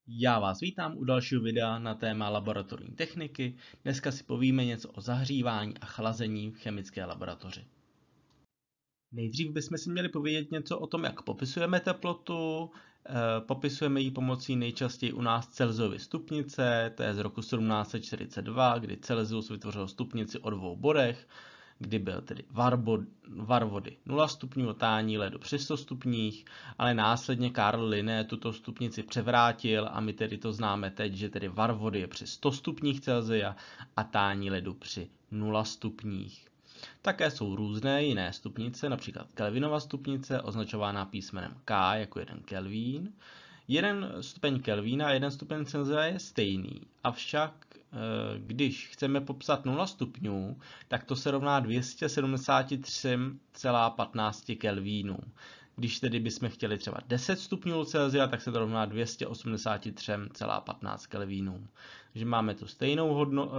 Já vás vítám u dalšího videa na téma laboratorní techniky. Dneska si povíme něco o zahřívání a chlazení v chemické laboratoři. Nejdřív bychom si měli povědět něco o tom, jak popisujeme teplotu. Popisujeme ji pomocí nejčastěji u nás Celsiusovy stupnice, to je z roku 1742, kdy Celsius vytvořil stupnici o 2 bodech, kdy byl tedy var vody 0 stupňů, otání ledu při 100 stupních, ale následně Karl Linné tuto stupnici převrátil a my tedy to známe teď, že tedy var vody je při 100 stupních Celsia a tání ledu při 0 stupních. Také jsou různé jiné stupnice, například Kelvinova stupnice, označovaná písmenem K jako 1 Kelvín. 1 stupeň Kelvína a 1 stupeň Celsia je stejný, avšak když chceme popsat 0 stupňů, tak to se rovná 273,15 Kelvínů. Když tedy bychom chtěli třeba 10 stupňů Celsia, tak se to rovná 283,15 Kelvínů. Takže máme tu stejnou hodnotu,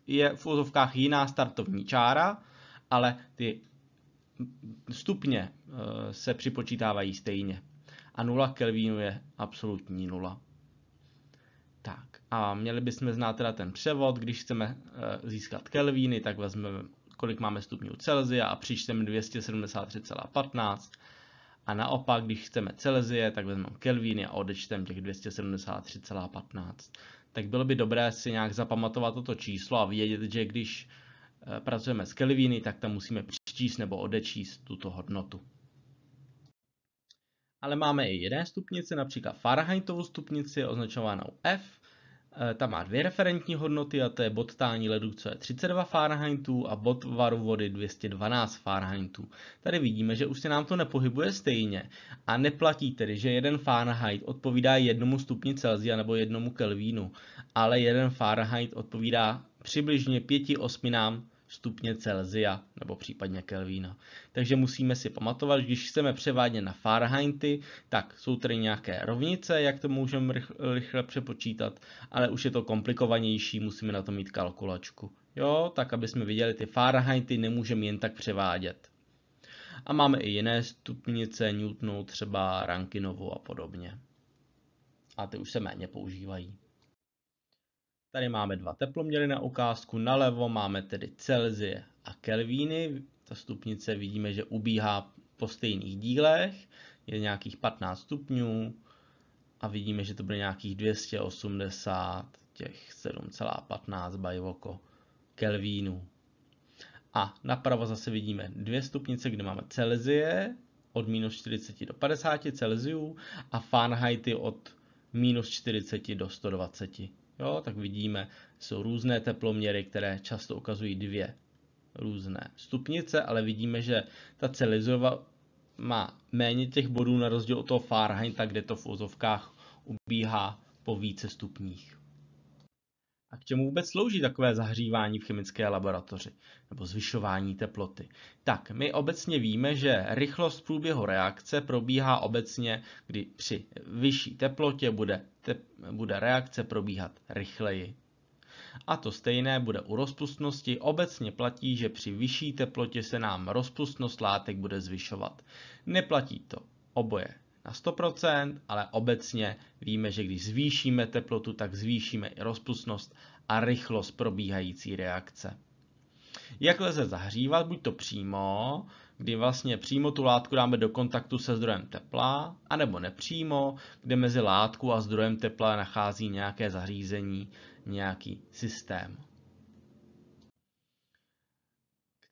je v uvozovkách jiná startovní čára, ale ty stupně se připočítávají stejně. A 0 Kelvínů je absolutní nula. Tak a měli bychom znát teda ten převod, když chceme získat kelvíny, tak vezmeme, kolik máme stupňů Celsia a přičteme 273,15. A naopak, když chceme Celsie, tak vezmeme kelvíny a odečteme těch 273,15. Tak bylo by dobré si nějak zapamatovat toto číslo a vědět, že když pracujeme s kelvíny, tak tam musíme přičíst nebo odečíst tuto hodnotu. Ale máme i jiné stupnice, například Fahrenheitovou stupnici, označovanou F. Ta má 2 referentní hodnoty a to je bod tání ledu, co je 32 Fahrenheitů a bod varu vody 212 Fahrenheitů. Tady vidíme, že už se nám to nepohybuje stejně a neplatí tedy, že 1 Fahrenheit odpovídá 1 stupni Celsia nebo 1 Kelvínu, ale 1 Fahrenheit odpovídá přibližně 5/8 stupně Celsia nebo případně Kelvína. Takže musíme si pamatovat, že když chceme převádět na Fahrenheity, tak jsou tady nějaké rovnice, jak to můžeme rychle přepočítat, ale už je to komplikovanější, musíme na to mít kalkulačku. Jo, tak aby jsme viděli, ty Fahrenheity nemůžeme jen tak převádět. A máme i jiné stupnice, Newtonovou třeba, Rankinovou a podobně. A ty už se méně používají. Tady máme 2 teploměry na ukázku, nalevo máme tedy Celsie a Kelvíny. Ta stupnice vidíme, že ubíhá po stejných dílech, je nějakých 15 stupňů a vidíme, že to bude nějakých 280 těch 7,15 bajvoko Kelvínů. A napravo zase vidíme 2 stupnice, kde máme Celsie od minus 40 do 50 Celsiů a Fahrenheity od minus 40 do 120. Jo, tak vidíme, jsou různé teploměry, které často ukazují 2 různé stupnice, ale vidíme, že ta Celsiova má méně těch bodů na rozdíl od toho Fahrenheita, kde to v uvozovkách ubíhá po více stupních. A k čemu vůbec slouží takové zahřívání v chemické laboratoři nebo zvyšování teploty? Tak, my obecně víme, že rychlost průběhu reakce probíhá obecně, kdy při vyšší teplotě bude reakce probíhat rychleji. A to stejné bude u rozpustnosti. Obecně platí, že při vyšší teplotě se nám rozpustnost látek bude zvyšovat. Neplatí to oboje na 100%, ale obecně víme, že když zvýšíme teplotu, tak zvýšíme i rozpustnost a rychlost probíhající reakce. Jak lze zahřívat? Buď to přímo, kdy vlastně přímo tu látku dáme do kontaktu se zdrojem tepla, anebo nepřímo, kde mezi látku a zdrojem tepla nachází nějaké zařízení, nějaký systém.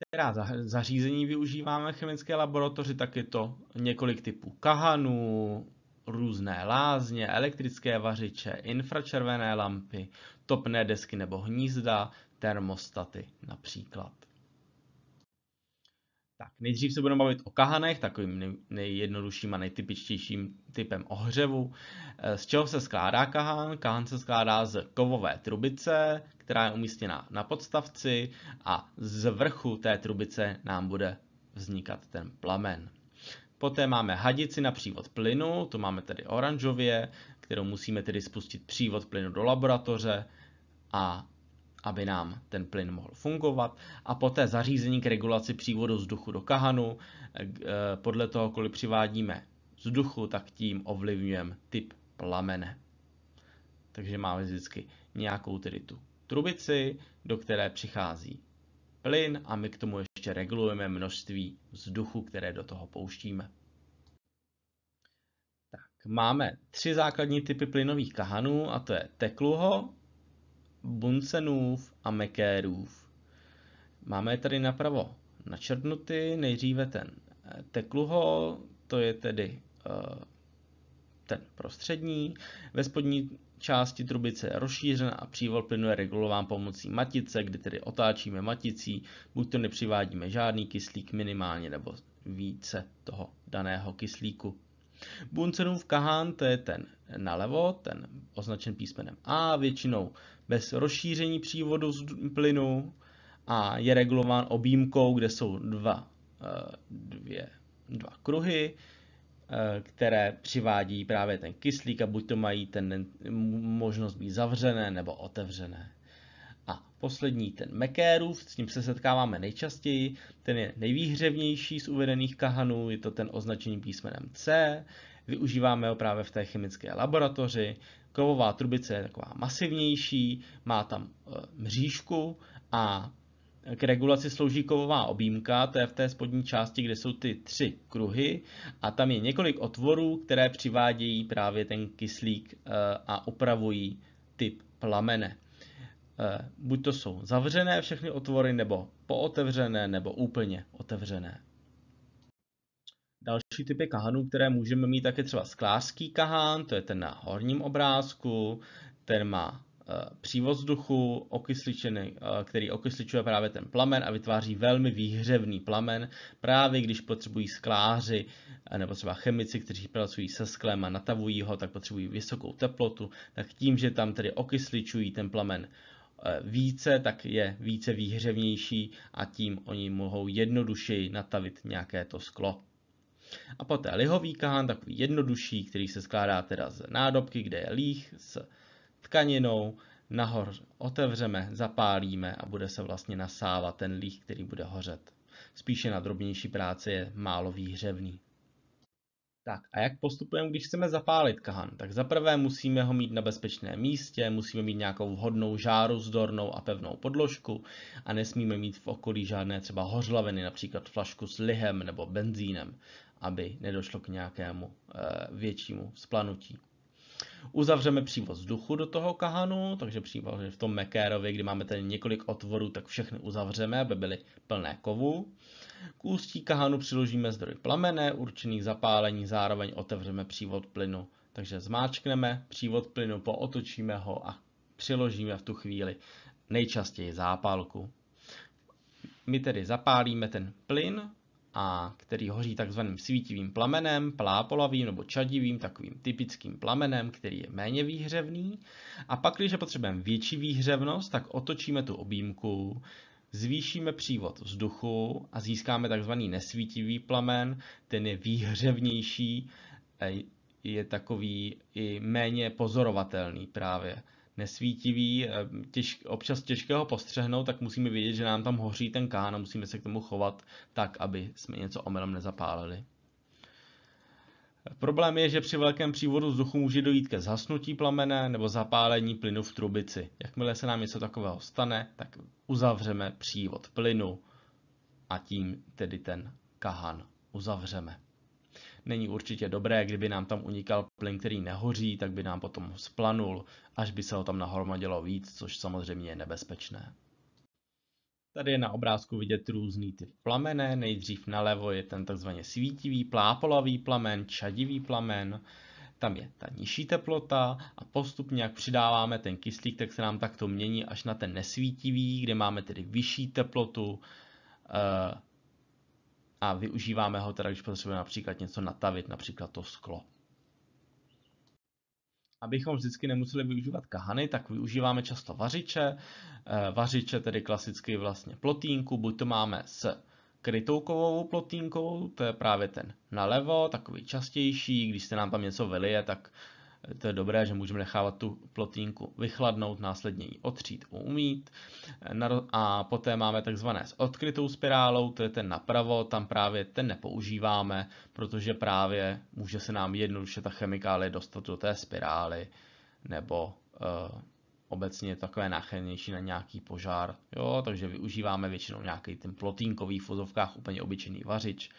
Která zařízení využíváme v chemické laboratoři, tak je to několik typů kahanů, různé lázně, elektrické vařiče, infračervené lampy, topné desky nebo hnízda, termostaty například. Tak, nejdřív se budeme bavit o kahanech, takovým nejjednodušším a nejtypičtějším typem ohřevu. Z čeho se skládá kahan? Kahan se skládá z kovové trubice, která je umístěna na podstavci a z vrchu té trubice nám bude vznikat ten plamen. Poté máme hadici na přívod plynu, to máme tedy oranžově, kterou musíme tedy spustit přívod plynu do laboratoře a aby nám ten plyn mohl fungovat, a poté zařízení k regulaci přívodu vzduchu do kahanu. Podle toho, kolik přivádíme vzduchu, tak tím ovlivňujeme typ plamene. Takže máme vždycky nějakou tedy tu trubici, do které přichází plyn a my k tomu ještě regulujeme množství vzduchu, které do toho pouštíme. Tak, máme 3 základní typy plynových kahanů a to je Tekluho, Bunsenův a Meckérův. Máme je tady napravo načrtnuty, nejdříve ten Tekluho, to je tedy ten prostřední. Ve spodní části trubice je rozšířena a přívod plynu je regulován pomocí matice, kdy tedy otáčíme maticí, buď to nepřivádíme žádný kyslík minimálně nebo více toho daného kyslíku. Bunsenův kahán, to je ten nalevo, ten označen písmenem A, většinou bez rozšíření přívodu plynu a je regulován objímkou, kde jsou dva kruhy, které přivádí právě ten kyslík a buď to mají možnost být zavřené nebo otevřené. A poslední, ten Meckérův, s ním se setkáváme nejčastěji, ten je nejvýhřevnější z uvedených kahanů, je to ten označený písmenem C, využíváme ho právě v té chemické laboratoři. Kovová trubice je taková masivnější, má tam mřížku a k regulaci slouží kovová objímka, to je v té spodní části, kde jsou ty 3 kruhy a tam je několik otvorů, které přivádějí právě ten kyslík a upravují typ plamene. Buď to jsou zavřené všechny otvory, nebo pootevřené, nebo úplně otevřené. Další typy kahanů, které můžeme mít, tak je třeba sklářský kahán, to je ten na horním obrázku, ten má přívod vzduchu okysličený, který okysličuje právě ten plamen a vytváří velmi výhřevný plamen, právě když potřebují skláři nebo třeba chemici, kteří pracují se sklem a natavují ho, tak potřebují vysokou teplotu, tak tím, že tam tedy okysličují ten plamen více, tak je více výhřevnější a tím oni mohou jednodušeji natavit nějaké to sklo. A poté lihový kahán, takový jednodušší, který se skládá teda z nádobky, kde je líh s tkaninou, nahor otevřeme, zapálíme a bude se vlastně nasávat ten líh, který bude hořet. Spíše na drobnější práci je málo výhřevný. Tak a jak postupujeme, když chceme zapálit kahan? Tak zaprvé musíme ho mít na bezpečném místě, musíme mít nějakou vhodnou žáru, vzdornou a pevnou podložku a nesmíme mít v okolí žádné třeba hořlaviny, například flašku s lihem nebo benzínem, aby nedošlo k nějakému většímu splanutí. Uzavřeme přívod vzduchu do toho kahanu, takže v tom Meckérovi, kdy máme tady několik otvorů, tak všechny uzavřeme, aby byly plné kovu. K ústí kahanu přiložíme zdroj plamene, určený zapálení, zároveň otevřeme přívod plynu. Takže zmáčkneme přívod plynu, pootočíme ho a přiložíme v tu chvíli nejčastěji zápalku. My tedy zapálíme ten plyn, který hoří takzvaným svítivým plamenem, plápolavým nebo čadivým, takovým typickým plamenem, který je méně výhřevný. A pak, když potřebujeme větší výhřevnost, tak otočíme tu objímku, zvýšíme přívod vzduchu a získáme takzvaný nesvítivý plamen, ten je výhřevnější, je takový i méně pozorovatelný právě. Nesvítivý, občas těžké ho postřehnout, tak musíme vědět, že nám tam hoří ten kahán a musíme se k tomu chovat tak, aby jsme něco omylem nezapálili. Problém je, že při velkém přívodu vzduchu může dojít ke zhasnutí plamene nebo zapálení plynu v trubici. Jakmile se nám něco takového stane, tak uzavřeme přívod plynu a tím tedy ten kahan uzavřeme. Není určitě dobré, kdyby nám tam unikal plyn, který nehoří, tak by nám potom splanul, až by se ho tam nahromadilo víc, což samozřejmě je nebezpečné. Tady je na obrázku vidět různý typ plamene. Nejdřív nalevo je ten takzvaně svítivý, plápolavý plamen, čadivý plamen. Tam je ta nižší teplota a postupně, jak přidáváme ten kyslík, tak se nám takto mění až na ten nesvítivý, kde máme tedy vyšší teplotu a využíváme ho teda, když potřebujeme například něco natavit, například to sklo. Abychom vždycky nemuseli využívat kahany, tak využíváme často vařiče. Vařiče tedy klasicky vlastně plotínku, buď to máme s krytou kovovou plotínkou, to je právě ten nalevo, takový častější, když se nám tam něco vylije, tak to je dobré, že můžeme nechávat tu plotínku vychladnout, následně ji otřít, umýt. A poté máme takzvané s odkrytou spirálou, to je ten napravo, tam právě ten nepoužíváme, protože právě může se nám jednoduše ta chemikálie dostat do té spirály, nebo obecně je takové náchylnější na nějaký požár, jo, takže využíváme většinou nějaký ten plotínkový v uvozovkách úplně obyčejný vařič,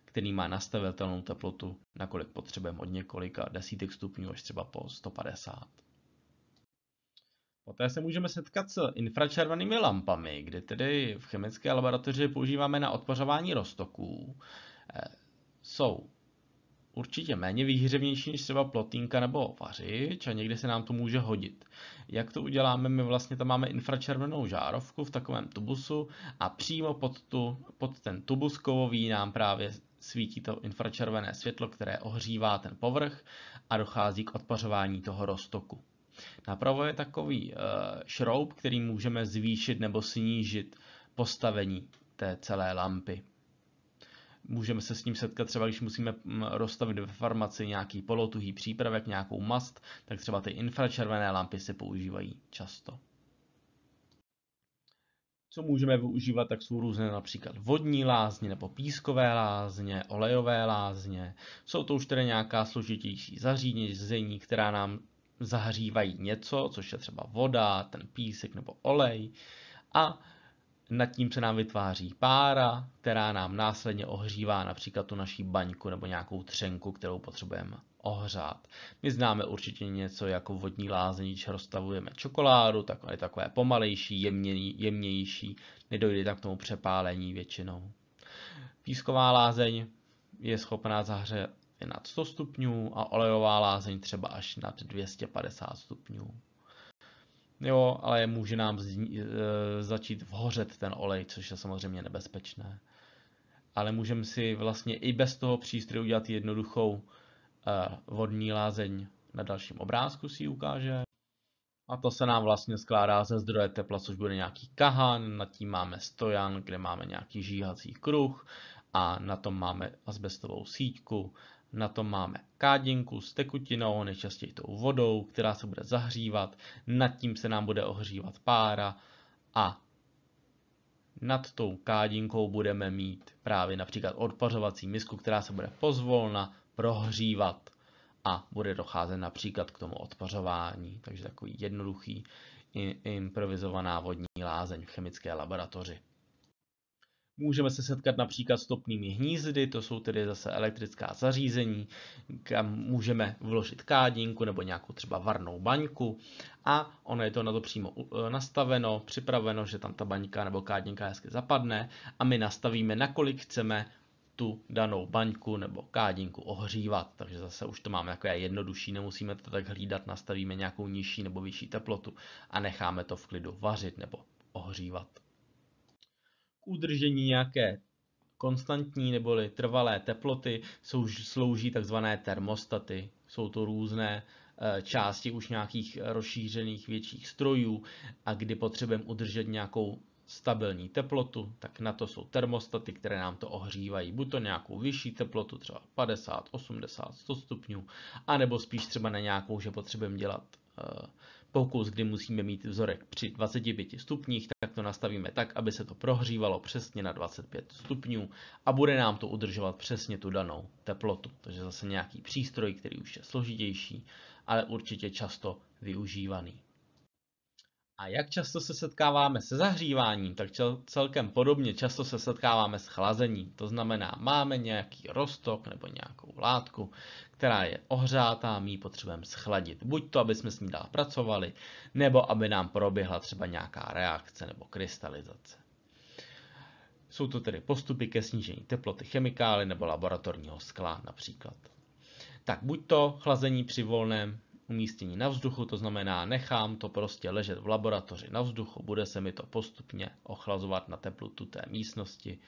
který má nastavitelnou teplotu, nakolik potřebujeme od několika desítek stupňů až třeba po 150. Poté se můžeme setkat s infračervenými lampami, kdy tedy v chemické laboratoři používáme na odpařování roztoků. Jsou určitě méně výhřevnější než třeba plotínka nebo vařič a někdy se nám to může hodit. Jak to uděláme? My vlastně tam máme infračervenou žárovku v takovém tubusu a přímo pod ten tubus kovový nám právě svítí to infračervené světlo, které ohřívá ten povrch a dochází k odpařování toho roztoku. Napravo je takový šroub, který můžeme zvýšit nebo snížit postavení té celé lampy. Můžeme se s ním setkat třeba, když musíme rozstavit ve farmaci nějaký polotuhý přípravek, nějakou mast, tak třeba ty infračervené lampy se používají často. Co můžeme využívat, tak jsou různé například vodní lázně nebo pískové lázně, olejové lázně. Jsou to už tedy nějaká složitější zařízení, která nám zahřívají něco, což je třeba voda, ten písek nebo olej. A nad tím se nám vytváří pára, která nám následně ohřívá například tu naší baňku nebo nějakou třenku, kterou potřebujeme ohřát. My známe určitě něco jako vodní lázeň, když rozstavujeme čokoládu, tak je takové pomalejší, jemnější, nedojde tak k tomu přepálení většinou. Písková lázeň je schopná zahřát i nad 100 stupňů a olejová lázeň třeba až nad 250 stupňů. Jo, ale může nám začít vhořet ten olej, což je samozřejmě nebezpečné. Ale můžeme si vlastně i bez toho přístroje udělat jednoduchou vodní lázeň. Na dalším obrázku si ji ukáže. A to se nám vlastně skládá ze zdroje tepla, což bude nějaký kahan, nad tím máme stojan, kde máme nějaký žíhací kruh a na tom máme azbestovou síťku. Na tom máme kádinku s tekutinou, nejčastěji tou vodou, která se bude zahřívat. Nad tím se nám bude ohřívat pára a nad tou kádinkou budeme mít právě například odpařovací misku, která se bude pozvolna prohřívat a bude docházet například k tomu odpařování. Takže takový jednoduchý improvizovaná vodní lázeň v chemické laboratoři. Můžeme se setkat například s topnými hnízdy, to jsou tedy zase elektrická zařízení, kam můžeme vložit kádinku nebo nějakou třeba varnou baňku a ono je to na to přímo nastaveno, připraveno, že tam ta baňka nebo kádinka hezky zapadne a my nastavíme, nakolik chceme tu danou baňku nebo kádinku ohřívat. Takže zase už to máme takové jednodušší, nemusíme to tak hlídat, nastavíme nějakou nižší nebo vyšší teplotu a necháme to v klidu vařit nebo ohřívat. K udržení nějaké konstantní neboli trvalé teploty slouží takzvané termostaty. Jsou to různé části už nějakých rozšířených větších strojů a kdy potřebujeme udržet nějakou stabilní teplotu, tak na to jsou termostaty, které nám to ohřívají. Buď to nějakou vyšší teplotu, třeba 50, 80, 100 stupňů, anebo spíš třeba na nějakou, že potřebujeme dělat pokus, kdy musíme mít vzorek při 25 stupních, tak to nastavíme tak, aby se to prohřívalo přesně na 25 stupňů a bude nám to udržovat přesně tu danou teplotu. Takže zase nějaký přístroj, který už je složitější, ale určitě často využívaný. A jak často se setkáváme se zahříváním, tak celkem podobně často se setkáváme s chlazením. To znamená, máme nějaký roztok nebo nějakou látku, která je ohřátá, my ji potřebujeme schladit. Buď to, aby jsme s ní dál pracovali, nebo aby nám proběhla třeba nějaká reakce nebo krystalizace. Jsou to tedy postupy ke snížení teploty chemikály nebo laboratorního skla například. Tak buď to chlazení při volném umístění na vzduchu, to znamená, nechám to prostě ležet v laboratoři na vzduchu, bude se mi to postupně ochlazovat na teplotu té místnosti.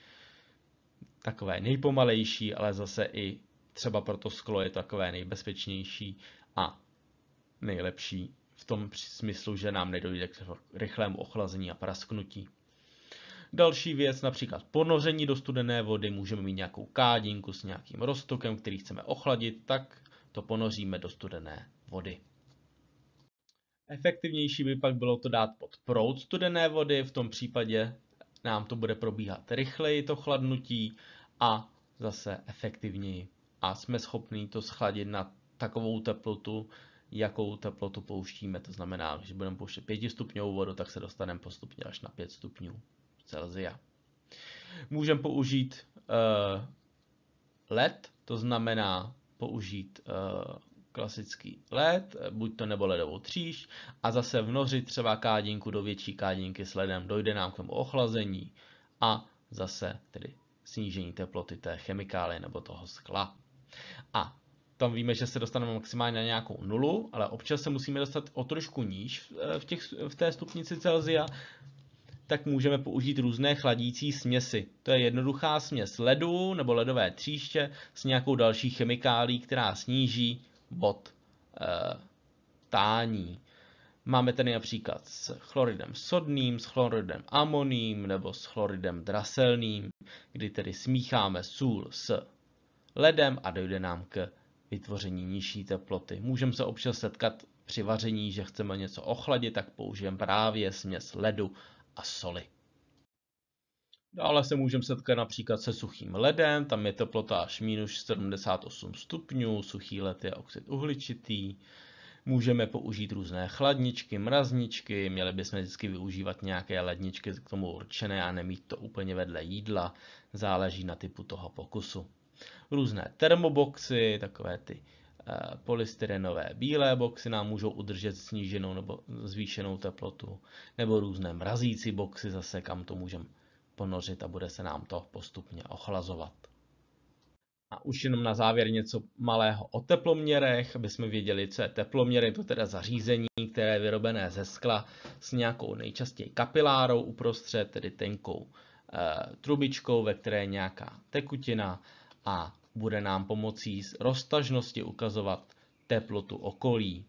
Takové nejpomalejší, ale zase i třeba pro to sklo je takové nejbezpečnější a nejlepší v tom smyslu, že nám nedojde k rychlému ochlazení a prasknutí. Další věc, například ponoření do studené vody, můžeme mít nějakou kádinku s nějakým roztokem, který chceme ochladit, tak to ponoříme do studené vody. Efektivnější by pak bylo to dát pod proud studené vody, v tom případě nám to bude probíhat rychleji to chladnutí a zase efektivněji. A jsme schopni to schladit na takovou teplotu, jakou teplotu pouštíme. To znamená, když budeme pouštět 5stupňovou vodu, tak se dostaneme postupně až na 5 stupňů Celsia. Můžeme použít led, to znamená použít klasický led, buď to nebo ledovou tříšť, a zase vnořit třeba kádinku do větší kádinky s ledem, dojde nám k tomu ochlazení a zase tedy snížení teploty té chemikálie nebo toho skla. A tam víme, že se dostaneme maximálně na nějakou nulu, ale občas se musíme dostat o trošku níž v té stupnici Celsia, tak můžeme použít různé chladící směsi. To je jednoduchá směs ledu nebo ledové tříště s nějakou další chemikálií, která sníží bod tání. Máme tady například s chloridem sodným, s chloridem amoným nebo s chloridem draselným, kdy tedy smícháme sůl s ledem a dojde nám k vytvoření nižší teploty. Můžeme se občas setkat při vaření, že chceme něco ochladit, tak použijeme právě směs ledu a soli. Dále se můžeme setkat například se suchým ledem, tam je teplota až minus 78 stupňů, suchý led je oxid uhličitý. Můžeme použít různé chladničky, mrazničky, měli bychom vždycky využívat nějaké ledničky k tomu určené a nemít to úplně vedle jídla, záleží na typu toho pokusu. Různé termoboxy, takové ty polystyrenové bílé boxy nám můžou udržet sníženou nebo zvýšenou teplotu, nebo různé mrazící boxy zase, kam to můžeme ponořit a bude se nám to postupně ochlazovat. A už jenom na závěr něco malého o teploměrech, aby jsme věděli, co je teploměr. Je to teda zařízení, které je vyrobené ze skla s nějakou nejčastěji kapilárou uprostřed, tedy tenkou trubičkou, ve které je nějaká tekutina a bude nám pomocí roztažnosti ukazovat teplotu okolí.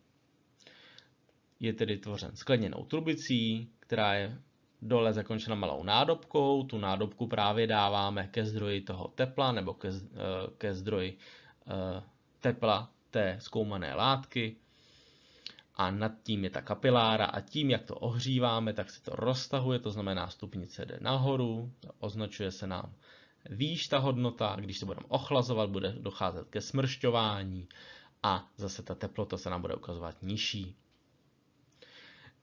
Je tedy tvořen skleněnou trubicí, která je dole zakončena malou nádobkou. Tu nádobku právě dáváme ke zdroji toho tepla nebo ke zdroji tepla té zkoumané látky. A nad tím je ta kapilára a tím, jak to ohříváme, tak se to roztahuje, to znamená stupnice jde nahoru, označuje se nám výš ta hodnota, když se budeme ochlazovat, bude docházet ke smršťování a zase ta teplota se nám bude ukazovat nižší.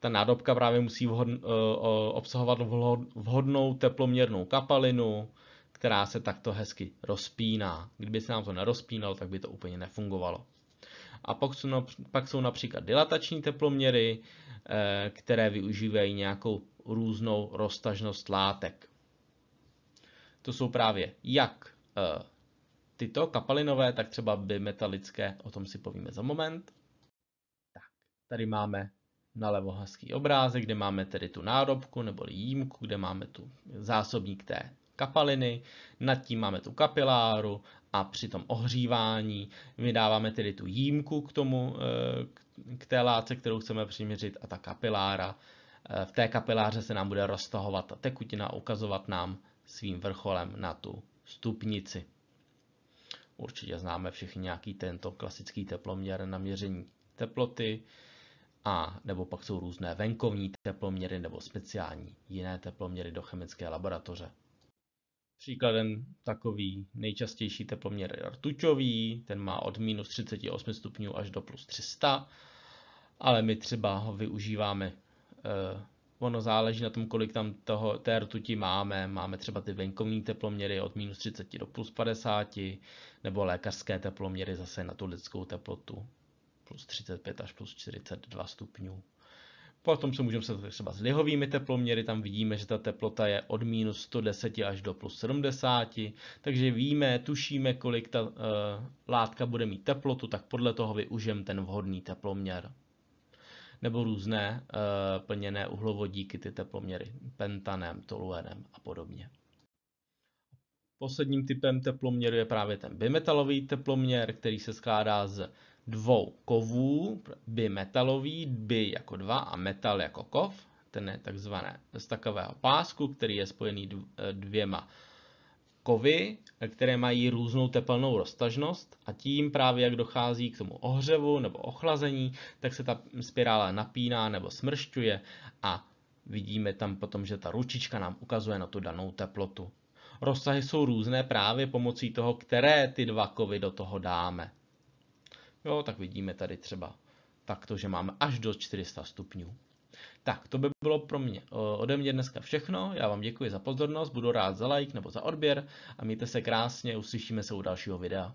Ta nádobka právě musí obsahovat vhodnou teploměrnou kapalinu, která se takto hezky rozpíná. Kdyby se nám to nerozpínalo, tak by to úplně nefungovalo. A pak jsou například dilatační teploměry, které využívají nějakou různou roztažnost látek. To jsou právě jak tyto kapalinové, tak třeba bimetalické, o tom si povíme za moment. Tak, tady máme nalevo hezký obrázek, kde máme tedy tu nádobku nebo jímku, kde máme tu zásobník té kapaliny, nad tím máme tu kapiláru a při tom ohřívání vydáváme tedy tu jímku k té látce, kterou chceme přiměřit, a ta kapilára. V té kapiláře se nám bude roztahovat ta tekutina a ukazovat nám svým vrcholem na tu stupnici. Určitě známe všichni nějaký tento klasický teploměr na měření teploty, a nebo pak jsou různé venkovní teploměry nebo speciální jiné teploměry do chemické laboratoře. Příkladem takový nejčastější teploměr je rtuťový, ten má od minus 38 stupňů až do plus 300, ale my třeba ho využíváme, ono záleží na tom, kolik tam té rtuti máme. Máme třeba ty venkovní teploměry od minus 30 do plus 50, nebo lékařské teploměry zase na tu lidskou teplotu plus 35 až plus 42 stupňů. Potom se můžeme setkat třeba s lihovými teploměry, tam vidíme, že ta teplota je od minus 110 až do plus 70, takže víme, tušíme, kolik ta látka bude mít teplotu, tak podle toho využijeme ten vhodný teploměr. Nebo různé plněné uhlovodíky, ty teploměry pentanem, toluenem a podobně. Posledním typem teploměru je právě ten bimetalový teploměr, který se skládá z dvou kovů, bimetalový, bi jako 2 a metal jako kov. Ten je takzvané z takového pásku, který je spojený dvěma kovy, které mají různou tepelnou roztažnost, a tím právě jak dochází k tomu ohřevu nebo ochlazení, tak se ta spirála napíná nebo smršťuje a vidíme tam potom, že ta ručička nám ukazuje na tu danou teplotu. Rozsahy jsou různé právě pomocí toho, které ty dva kovy do toho dáme. Jo, tak vidíme tady třeba tak to, že máme až do 400 stupňů. Tak, to by bylo pro mě ode mě dneska všechno. Já vám děkuji za pozornost, budu rád za like nebo za odběr a mějte se krásně, uslyšíme se u dalšího videa.